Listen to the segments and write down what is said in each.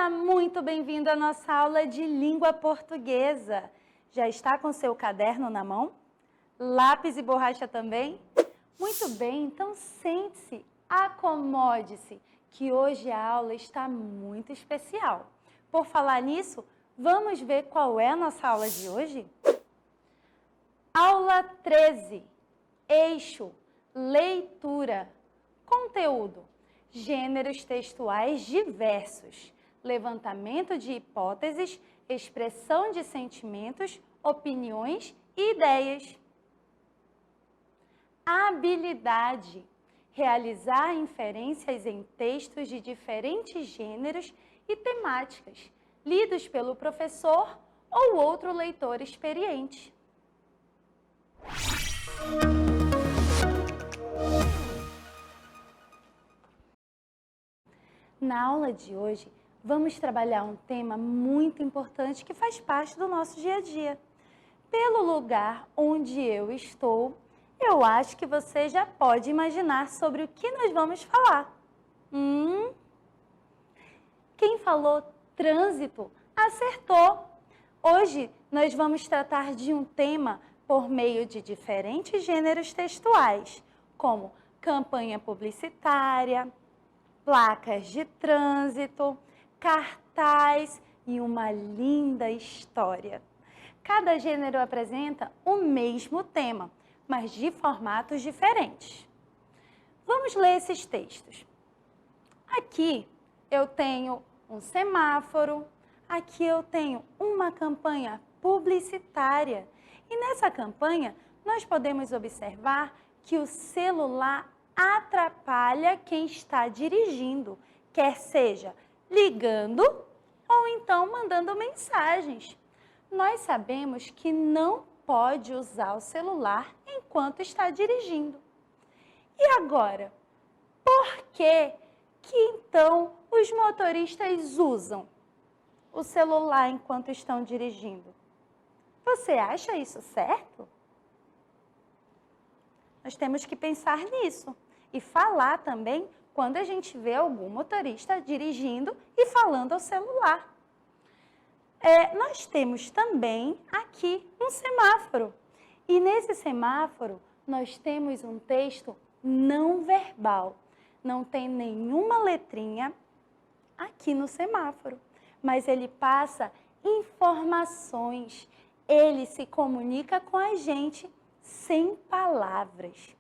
Seja muito bem-vindo à nossa aula de língua portuguesa. Já está com seu caderno na mão? Lápis e borracha também? Muito bem, então sente-se, acomode-se, que hoje a aula está muito especial. Por falar nisso, vamos ver qual é a nossa aula de hoje? Aula 13, eixo, leitura, conteúdo, gêneros textuais diversos, levantamento de hipóteses, expressão de sentimentos, opiniões e ideias. Habilidade, realizar inferências em textos de diferentes gêneros e temáticas, lidos pelo professor ou outro leitor experiente. Na aula de hoje, vamos trabalhar um tema muito importante que faz parte do nosso dia a dia. Pelo lugar onde eu estou, eu acho que você já pode imaginar sobre o que nós vamos falar. Quem falou trânsito acertou! Hoje nós vamos tratar de um tema por meio de diferentes gêneros textuais, como campanha publicitária, placas de trânsito, cartaz e uma linda história. Cada gênero apresenta o mesmo tema, mas de formatos diferentes. Vamos ler esses textos. Aqui eu tenho um semáforo, aqui eu tenho uma campanha publicitária. E nessa campanha, nós podemos observar que o celular atrapalha quem está dirigindo, quer seja ligando ou então mandando mensagens. Nós sabemos que não pode usar o celular enquanto está dirigindo. E agora, por que então os motoristas usam o celular enquanto estão dirigindo? Você acha isso certo? Nós temos que pensar nisso e falar também quando a gente vê algum motorista dirigindo e falando ao celular. Nós temos também aqui um semáforo e nesse semáforo nós temos um texto não verbal. Não tem nenhuma letrinha aqui no semáforo, mas ele passa informações. Ele se comunica com a gente sem palavras.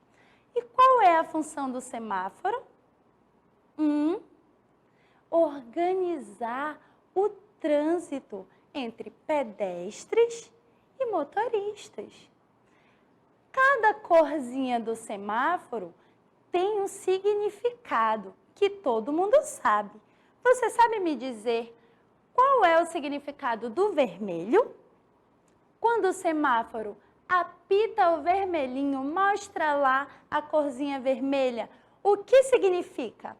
E qual é a função do semáforo? Organizar o trânsito entre pedestres e motoristas. Cada corzinha do semáforo tem um significado que todo mundo sabe. Você sabe me dizer qual é o significado do vermelho? Quando o semáforo apita o vermelhinho, mostra lá a corzinha vermelha, o que significa?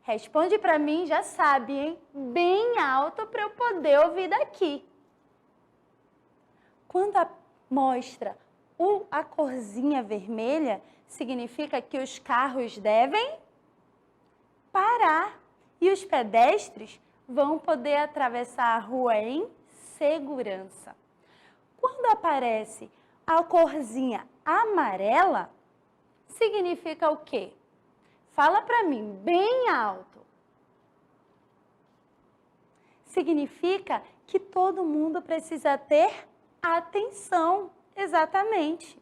Responde para mim, já sabe, hein? Bem alto para eu poder ouvir daqui. Quando mostra a corzinha vermelha, significa que os carros devem parar e os pedestres vão poder atravessar a rua em segurança. Quando aparece a corzinha amarela, significa o quê? Fala para mim, bem alto. Significa que todo mundo precisa ter atenção, exatamente.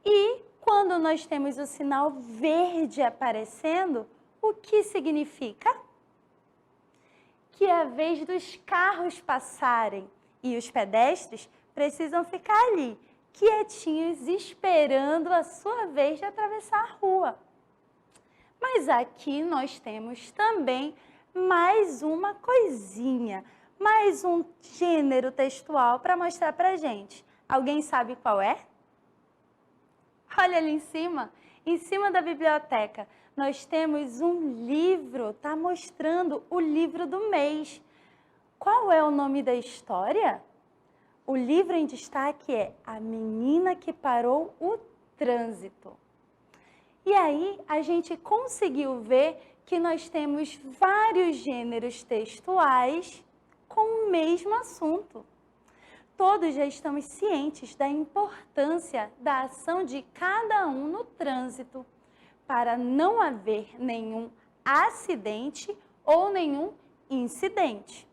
E quando nós temos o sinal verde aparecendo, o que significa? Que é a vez dos carros passarem e os pedestres precisam ficar ali, quietinhos, esperando a sua vez de atravessar a rua. Mas aqui nós temos também mais uma coisinha, mais um gênero textual para mostrar para a gente. Alguém sabe qual é? Olha ali em cima da biblioteca, nós temos um livro, está mostrando o livro do mês. Qual é o nome da história? O livro em destaque é A Menina que Parou o Trânsito. E aí a gente conseguiu ver que nós temos vários gêneros textuais com o mesmo assunto. Todos já estamos cientes da importância da ação de cada um no trânsito, para não haver nenhum acidente ou nenhum incidente.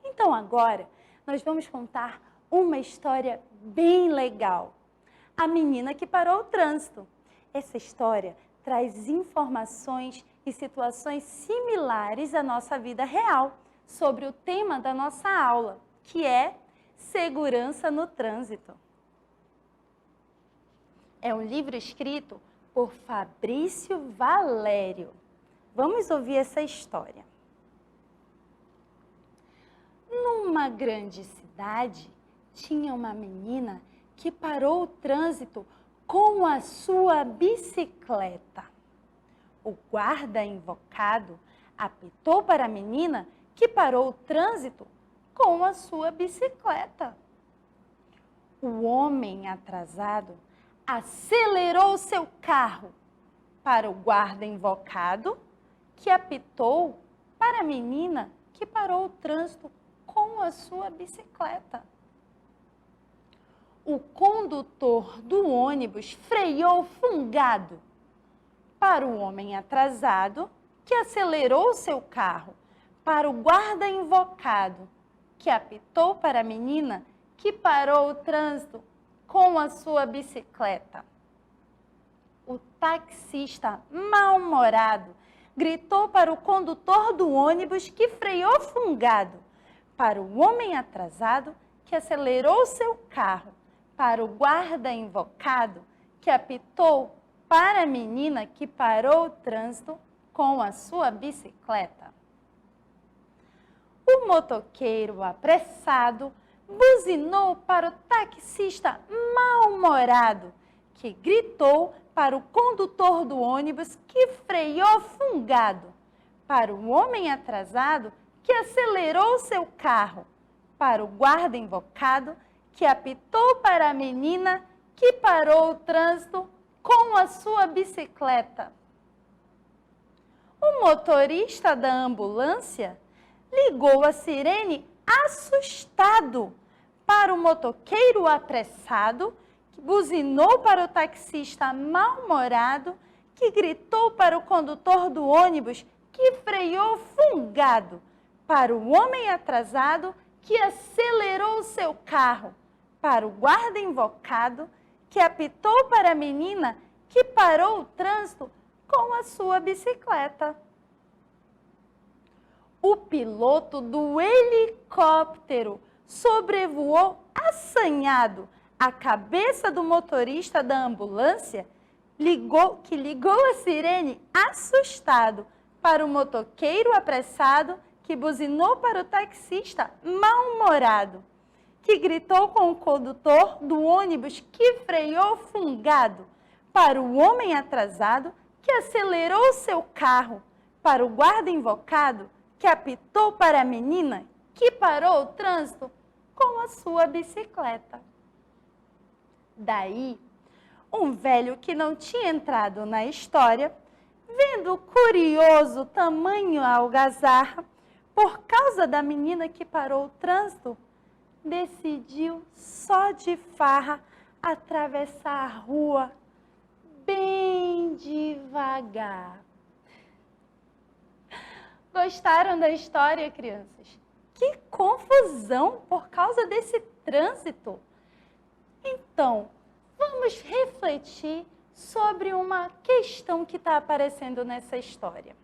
Então agora nós vamos contar uma história bem legal. A menina que parou o trânsito. Essa história traz informações e situações similares à nossa vida real sobre o tema da nossa aula, que é segurança no trânsito. É um livro escrito por Fabrício Valério. Vamos ouvir essa história. Numa grande cidade, tinha uma menina que parou o trânsito com a sua bicicleta. O guarda invocado apitou para a menina que parou o trânsito com a sua bicicleta. O homem atrasado acelerou seu carro para o guarda invocado, que apitou para a menina que parou o trânsito com a sua bicicleta. O condutor do ônibus freou fungado para o homem atrasado, que acelerou seu carro para o guarda invocado, que apitou para a menina que parou o trânsito com a sua bicicleta. O taxista mal-humorado gritou para o condutor do ônibus que freou fungado para o homem atrasado que acelerou seu carro para o guarda invocado que apitou para a menina que parou o trânsito com a sua bicicleta. O motoqueiro apressado buzinou para o taxista mal-humorado, que gritou para o condutor do ônibus que freou fungado, para o homem atrasado que acelerou seu carro, para o guarda invocado que apitou para a menina que parou o trânsito com a sua bicicleta. O motorista da ambulância ligou a sirene assustado para o motoqueiro apressado, que buzinou para o taxista mal-humorado, que gritou para o condutor do ônibus que freou fungado, para o homem atrasado que acelerou seu carro, para o guarda invocado que apitou para a menina que parou o trânsito com a sua bicicleta. O piloto do helicóptero sobrevoou assanhado a cabeça do motorista da ambulância, que ligou a sirene assustado para o motoqueiro apressado, que buzinou para o taxista mal-humorado, que gritou com o condutor do ônibus que freou fungado, para o homem atrasado, que acelerou seu carro, para o guarda invocado, que apitou para a menina que parou o trânsito com a sua bicicleta. Daí, um velho que não tinha entrado na história, vendo curioso tamanho algazarra, por causa da menina que parou o trânsito, decidiu só de farra atravessar a rua bem devagar. Gostaram da história, crianças? Que confusão por causa desse trânsito! Então, vamos refletir sobre uma questão que está aparecendo nessa história.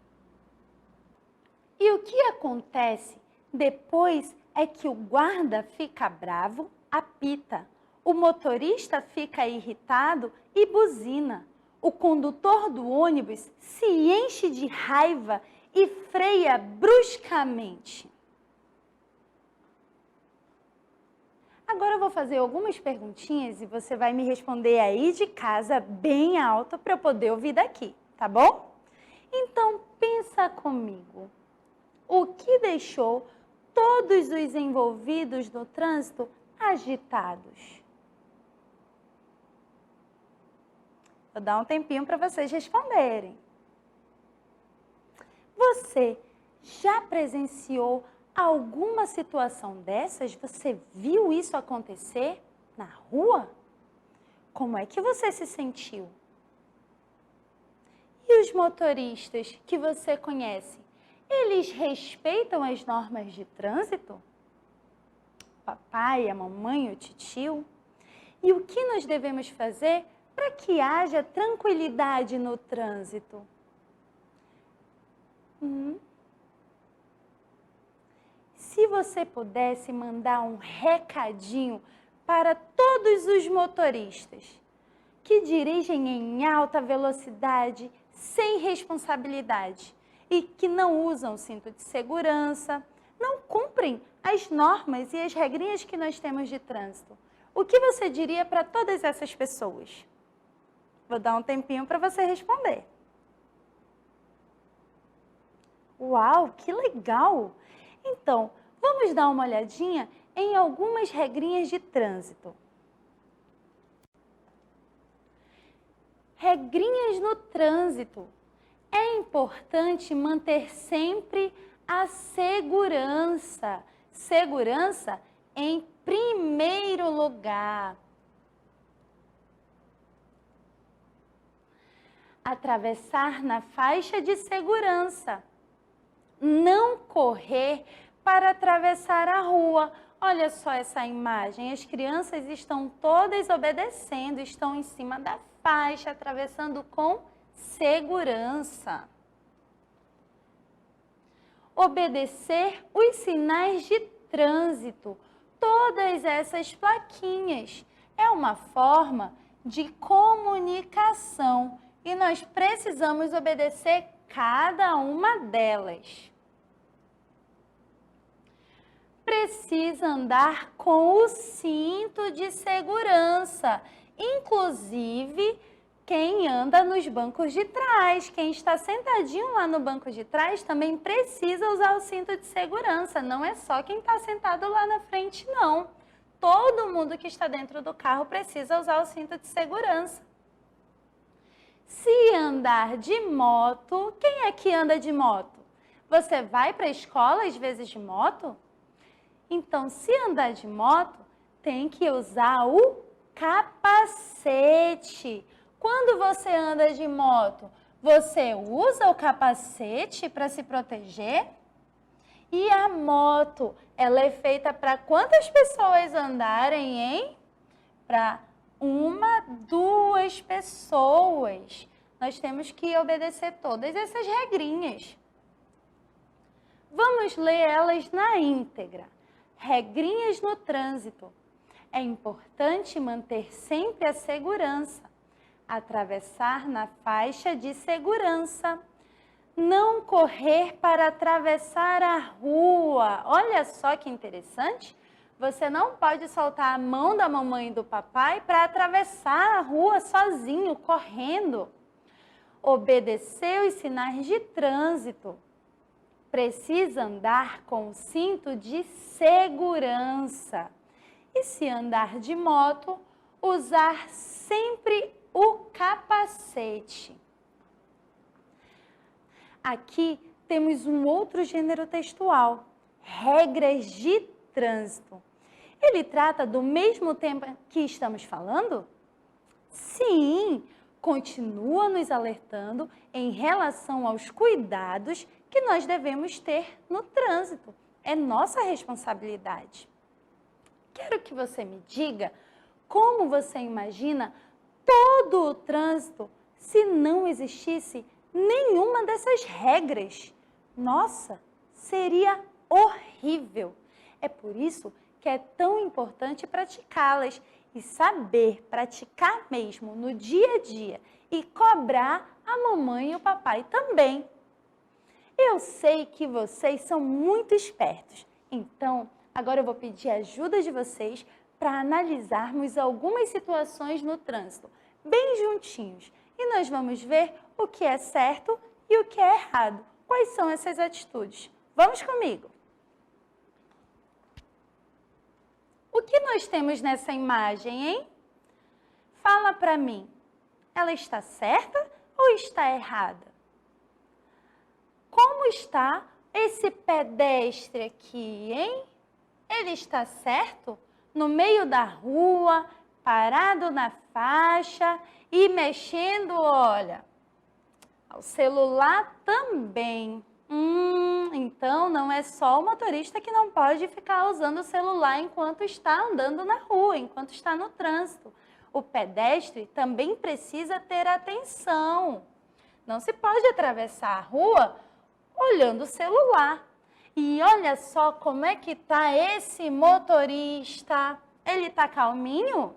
E o que acontece depois é que o guarda fica bravo, apita, o motorista fica irritado e buzina, o condutor do ônibus se enche de raiva e freia bruscamente. Agora eu vou fazer algumas perguntinhas e você vai me responder aí de casa bem alto para eu poder ouvir daqui, tá bom? Então pensa comigo, o que deixou todos os envolvidos no trânsito agitados? Vou dar um tempinho para vocês responderem. Você já presenciou alguma situação dessas? Você viu isso acontecer na rua? Como é que você se sentiu? E os motoristas que você conhece, eles respeitam as normas de trânsito? Papai, a mamãe, o titio? E o que nós devemos fazer para que haja tranquilidade no trânsito? Se você pudesse mandar um recadinho para todos os motoristas que dirigem em alta velocidade, sem responsabilidade e que não usam cinto de segurança, não cumprem as normas e as regrinhas que nós temos de trânsito, o que você diria para todas essas pessoas? Vou dar um tempinho para você responder. Uau, que legal! Então, vamos dar uma olhadinha em algumas regrinhas de trânsito. Regrinhas no trânsito. É importante manter sempre a segurança. Segurança em primeiro lugar. Atravessar na faixa de segurança. Não correr para atravessar a rua. Olha só essa imagem, as crianças estão todas obedecendo, estão em cima da faixa, atravessando com segurança. Obedecer os sinais de trânsito, todas essas plaquinhas. É uma forma de comunicação e nós precisamos obedecer cada uma delas. Precisa andar com o cinto de segurança, inclusive quem anda nos bancos de trás. Quem está sentadinho lá no banco de trás também precisa usar o cinto de segurança, não é só quem está sentado lá na frente, não. Todo mundo que está dentro do carro precisa usar o cinto de segurança. Se andar de moto, quem é que anda de moto? Você vai para a escola às vezes de moto? Então, se andar de moto, tem que usar o capacete. Quando você anda de moto, você usa o capacete para se proteger? E a moto, ela é feita para quantas pessoas andarem, hein? Para 1, 2 pessoas. Nós temos que obedecer todas essas regrinhas. Vamos ler elas na íntegra. Regrinhas no trânsito. É importante manter sempre a segurança. Atravessar na faixa de segurança. Não correr para atravessar a rua. Olha só que interessante. Você não pode soltar a mão da mamãe e do papai para atravessar a rua sozinho, correndo. Obedecer os sinais de trânsito. Precisa andar com o cinto de segurança. E se andar de moto, usar sempre o capacete. Aqui temos um outro gênero textual, regras de trânsito. Ele trata do mesmo tema que estamos falando? Sim, continua nos alertando em relação aos cuidados que nós devemos ter no trânsito. É nossa responsabilidade. Quero que você me diga como você imagina todo o trânsito se não existisse nenhuma dessas regras. Nossa, seria horrível. É por isso que é tão importante praticá-las e saber praticar mesmo no dia a dia e cobrar a mamãe e o papai também. Eu sei que vocês são muito espertos, então agora eu vou pedir a ajuda de vocês para analisarmos algumas situações no trânsito, bem juntinhos. E nós vamos ver o que é certo e o que é errado. Quais são essas atitudes? Vamos comigo! O que nós temos nessa imagem, hein? Fala para mim, ela está certa ou está errada? como está esse pedestre aqui, hein? Ele está certo? No meio da rua, parado na faixa e mexendo, olha, ao celular também. Então não é só o motorista que não pode ficar usando o celular enquanto está andando na rua, enquanto está no trânsito. O pedestre também precisa ter atenção. Não se pode atravessar a rua olhando o celular. E olha só como é que está esse motorista. Ele está calminho?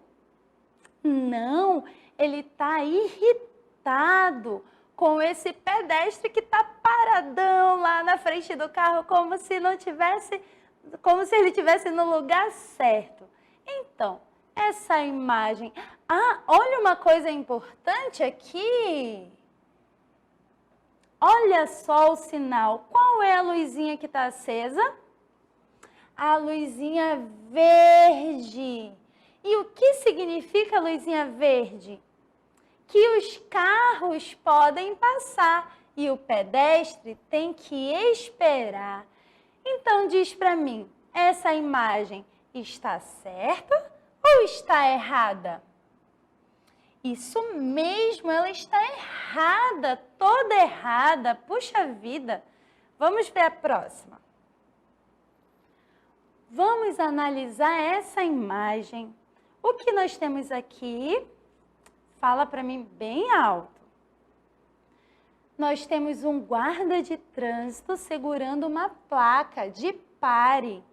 Não, ele está irritado com esse pedestre que está paradão lá na frente do carro, como se ele estivesse no lugar certo. Então, essa imagem... olha uma coisa importante aqui. Olha só o sinal. Qual é a luzinha que está acesa? A luzinha verde. E o que significa a luzinha verde? Que os carros podem passar e o pedestre tem que esperar. Então diz para mim, essa imagem está certa ou está errada? Isso mesmo, ela está errada, toda errada. Puxa vida! Vamos ver a próxima. Vamos analisar essa imagem. O que nós temos aqui? Fala para mim bem alto. Nós temos um guarda de trânsito segurando uma placa de pare.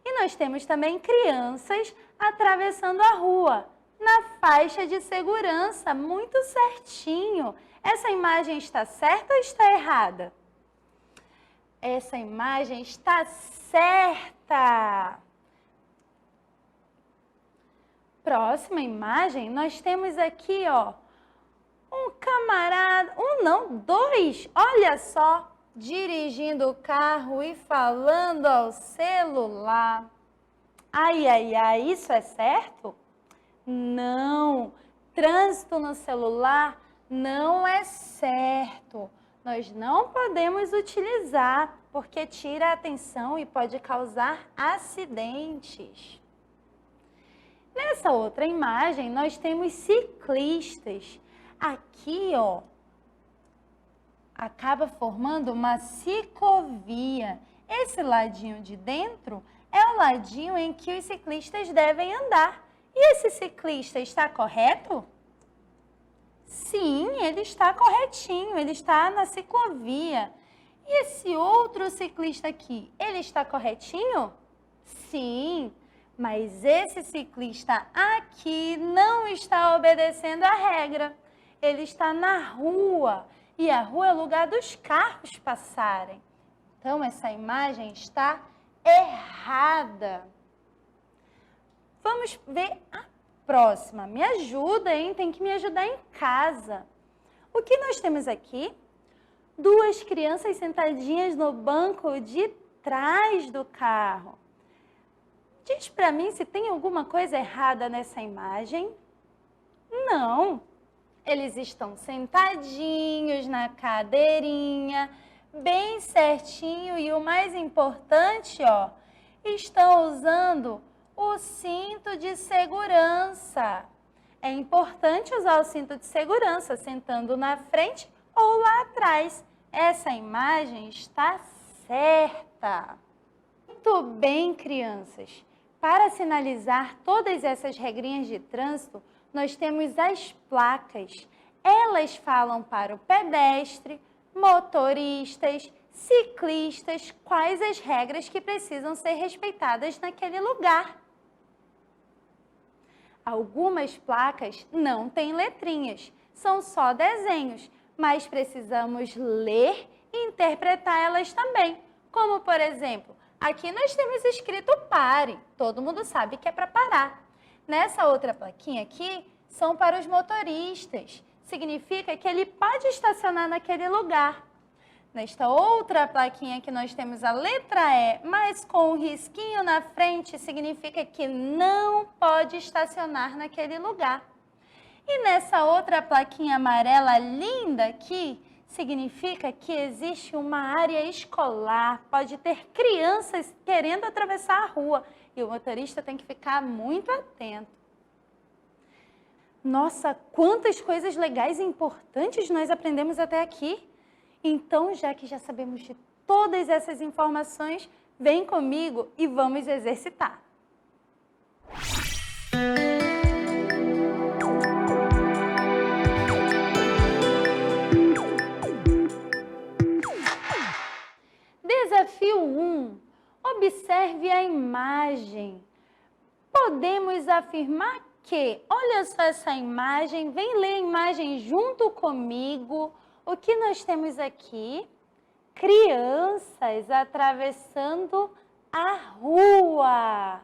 E nós temos também crianças atravessando a rua, na faixa de segurança, muito certinho. Essa imagem está certa ou está errada? Essa imagem está certa. Próxima imagem, nós temos aqui, ó, um camarada, dois, olha só, dirigindo o carro e falando ao celular. Ai, ai, ai, isso é certo? Não, trânsito no celular não é certo. Nós não podemos utilizar, porque tira a atenção e pode causar acidentes. Nessa outra imagem, nós temos ciclistas. Aqui, ó, acaba formando uma ciclovia. Esse ladinho de dentro é o ladinho em que os ciclistas devem andar. E esse ciclista está correto? Sim, ele está corretinho, ele está na ciclovia. E esse outro ciclista aqui, ele está corretinho? Sim, mas esse ciclista aqui não está obedecendo a regra. Ele está na rua e a rua é o lugar dos carros passarem. Então, essa imagem está errada. Vamos ver a próxima. Me ajuda, hein? Tem que me ajudar em casa. O que nós temos aqui? Duas crianças sentadinhas no banco de trás do carro. Diz para mim se tem alguma coisa errada nessa imagem. Não. Eles estão sentadinhos na cadeirinha, bem certinho e o mais importante, ó, estão usando o cinto de segurança. É importante usar o cinto de segurança sentando na frente ou lá atrás. Essa imagem está certa. Muito bem, crianças. Para sinalizar todas essas regrinhas de trânsito, nós temos as placas. Elas falam para o pedestre, motoristas, ciclistas, quais as regras que precisam ser respeitadas naquele lugar. Algumas placas não têm letrinhas, são só desenhos, mas precisamos ler e interpretar elas também. Como, por exemplo, aqui nós temos escrito pare, todo mundo sabe que é para parar. Nessa outra plaquinha aqui, são para os motoristas. Significa que ele pode estacionar naquele lugar. Nesta outra plaquinha que nós temos a letra E, mas com um risquinho na frente, significa que não pode estacionar naquele lugar. E nessa outra plaquinha amarela linda aqui, significa que existe uma área escolar, pode ter crianças querendo atravessar a rua e o motorista tem que ficar muito atento. Nossa, quantas coisas legais e importantes nós aprendemos até aqui! Então, já que já sabemos de todas essas informações, vem comigo e vamos exercitar. Desafio 1. Observe a imagem. Podemos afirmar que, olha só essa imagem, vem ler a imagem junto comigo. O que nós temos aqui? Crianças atravessando a rua.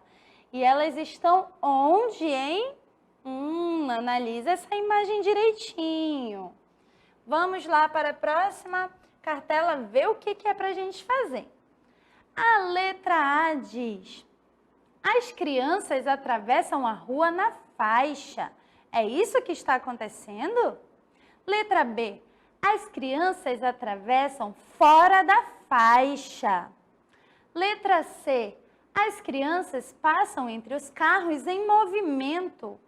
E elas estão onde, hein? Analisa essa imagem direitinho. Vamos lá para a próxima cartela ver o que é para a gente fazer. A letra A diz: as crianças atravessam a rua na faixa. É isso que está acontecendo? Letra B: as crianças atravessam fora da faixa. Letra C: as crianças passam entre os carros em movimento.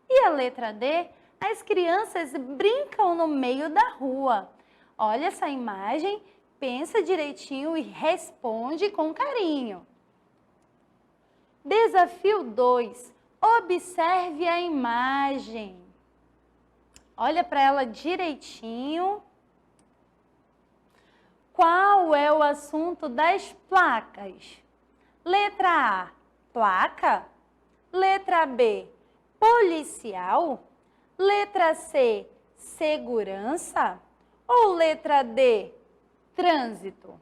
E a letra D: as crianças brincam no meio da rua. Olha essa imagem, pensa direitinho e responde com carinho. Desafio 2. Observe a imagem. Olha para ela direitinho. Qual é o assunto das placas? Letra A, placa. Letra B, policial. Letra C, segurança. Ou letra D, trânsito?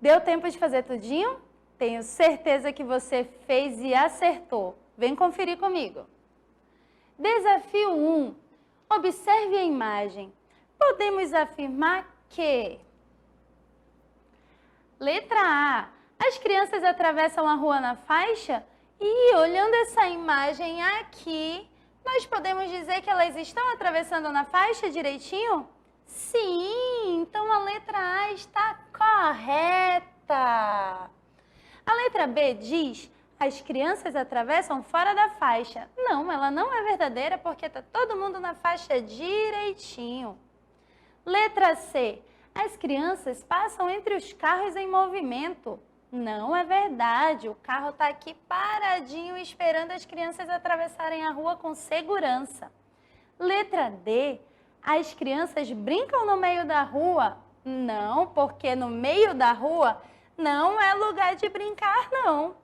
Deu tempo de fazer tudinho? Tenho certeza que você fez e acertou. Vem conferir comigo. Desafio 1. Observe a imagem. Podemos afirmar que... Letra A. As crianças atravessam a rua na faixa? E olhando essa imagem aqui, nós podemos dizer que elas estão atravessando na faixa direitinho? Sim, então a letra A está correta. A letra B diz, as crianças atravessam fora da faixa. Não, ela não é verdadeira porque está todo mundo na faixa direitinho. Letra C, as crianças passam entre os carros em movimento. Não é verdade, o carro está aqui paradinho esperando as crianças atravessarem a rua com segurança. Letra D, as crianças brincam no meio da rua? Não, porque no meio da rua não é lugar de brincar, não.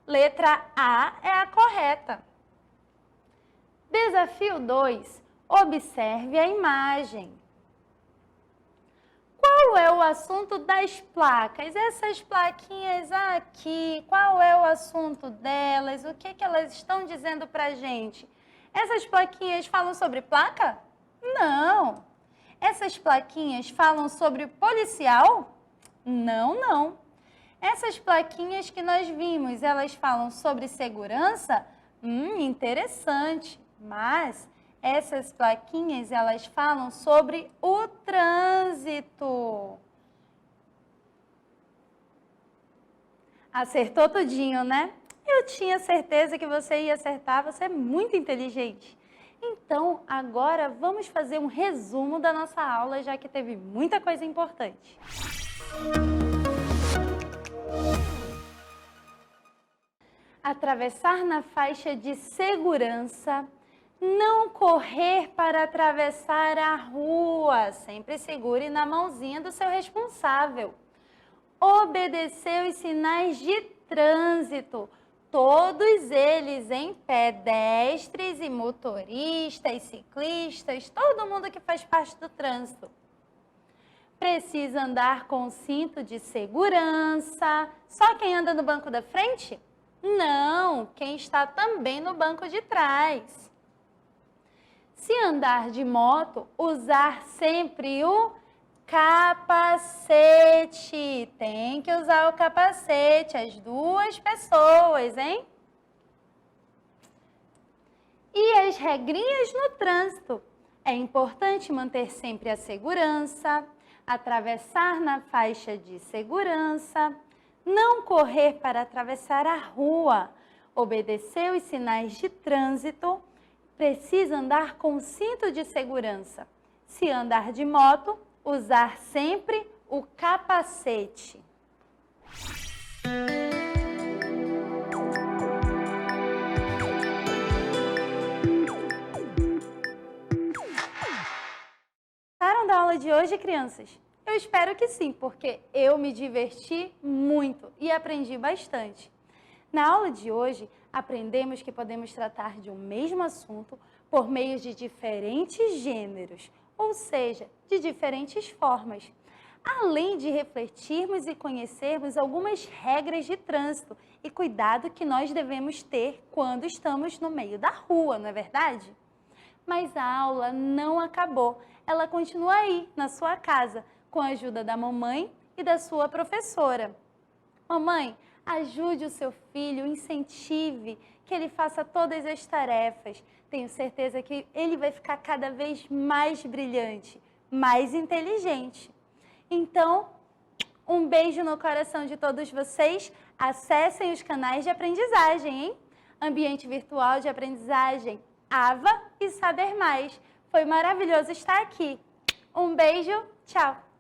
Letra A é a correta. Desafio 2. Observe a imagem. Qual é o assunto das placas? Essas plaquinhas aqui, qual é o assunto delas? O que elas estão dizendo pra gente? Essas plaquinhas falam sobre placa? Não. Essas plaquinhas falam sobre policial? Não, não. Essas plaquinhas que nós vimos, elas falam sobre segurança? Interessante. Mas essas plaquinhas, elas falam sobre o trânsito. Acertou tudinho, né? Eu tinha certeza que você ia acertar, você é muito inteligente. Então, agora vamos fazer um resumo da nossa aula, já que teve muita coisa importante. Atravessar na faixa de segurança, não correr para atravessar a rua, sempre segure na mãozinha do seu responsável. Obedecer os sinais de trânsito, todos eles em pedestres e motoristas, ciclistas, todo mundo que faz parte do trânsito. Precisa andar com cinto de segurança. Só quem anda no banco da frente? Não, quem está também no banco de trás. Se andar de moto, usar sempre o capacete. Tem que usar o capacete, as duas pessoas, hein? E as regrinhas no trânsito. É importante manter sempre a segurança, atravessar na faixa de segurança, não correr para atravessar a rua, obedecer os sinais de trânsito, precisa andar com cinto de segurança. Se andar de moto, usar sempre o capacete. Gostaram da aula de hoje, crianças? Eu espero que sim, porque eu me diverti muito e aprendi bastante. Na aula de hoje, aprendemos que podemos tratar de um mesmo assunto por meio de diferentes gêneros, ou seja, de diferentes formas. Além de refletirmos e conhecermos algumas regras de trânsito e cuidado que nós devemos ter quando estamos no meio da rua, não é verdade? Mas a aula não acabou. Ela continua aí, na sua casa, com a ajuda da mamãe e da sua professora. Mamãe, ajude o seu filho, incentive que ele faça todas as tarefas. Tenho certeza que ele vai ficar cada vez mais brilhante, mais inteligente. Então, um beijo no coração de todos vocês. Acessem os canais de aprendizagem, hein? Ambiente Virtual de Aprendizagem, AVA e Saber Mais. Foi maravilhoso estar aqui. Um beijo, tchau!